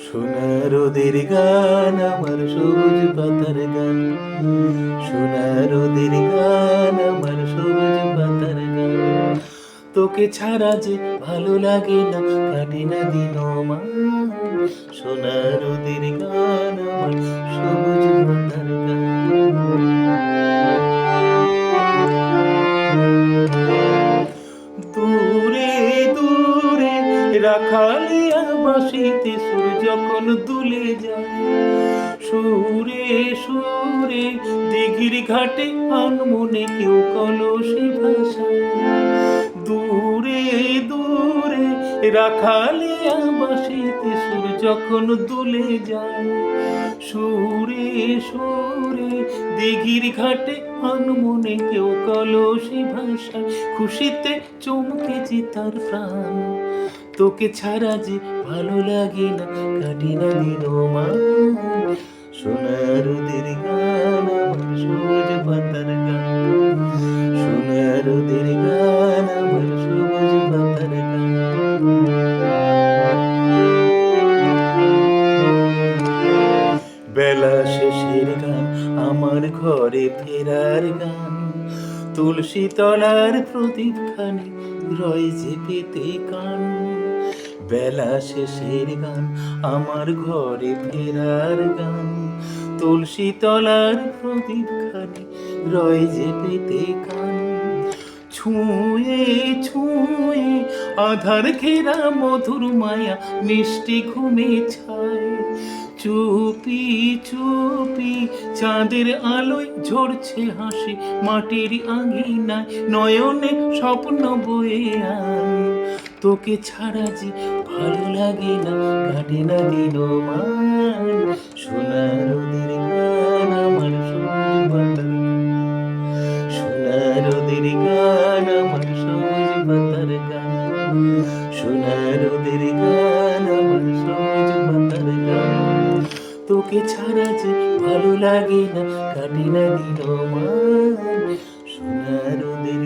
সোনার ওদের গান আমার সবুজ পাতার গান, সোনার ওদের গান আমার সবুজ পাতার গান। তোকে ছাড়া যে ভালো লাগে না, কাটে না দিন মান। সোনার ওদের গান আমার সবুজ পাতার গান। দূরে দূরে রাখালিয়া বাঁশিতে সুর যখন দুলে যায়, সুরে সুরে দিঘির ঘাটে আনমনে কেউ কলসি ভাষায়। দূরে দূরে রাখালিয়া বাঁশিতে সুর যখন দুলে যায়, সুরে সুরে দিঘির ঘাটে আনমনে কেউ কলসি ভাষায়। খুশিতে চমকেছে তার প্রাণ, তোকে ছাড়া যে ভালো লাগে না, কাটে না দিন মান। সোনার ওদের গান আমার সবুজ পাতার গান, সোনার ওদের গান আমার সবুজ পাতার গান। বেলা শেষের গান আমার ঘরে ফেরার গান, তুলসী তলার প্রদীপ খানে রয় যে পেতে কান। বেলা শেষের গান আমার ঘরে ফেরার গান, তুলসী তলার প্রদীপ খানে রয় যে পেতে কান। ছুঁয়ে ছুঁয়ে আধার ঘেরা মধুর মায়া মিষ্টি ঘুমে ছায়, চুপি চুপি চাঁদের আলোয় ঝরছে হাসি মাটির আঙিনায়। নয়নে স্বপ্ন বয়ে আন, তোকে ছাড়া যে ভালো লাগে না, কাটে না দিন মান। সোনার ওদের গান আমার সবুজ পাতার গান, সোনার ওদের গান আমার সবুজ পাতার গান, সোনার ওদের গান আমার সবুজ পাতার গান। তোকে ছাড়া যে ভালো লাগে না, কাটে না দিন মান। সোনার ওদের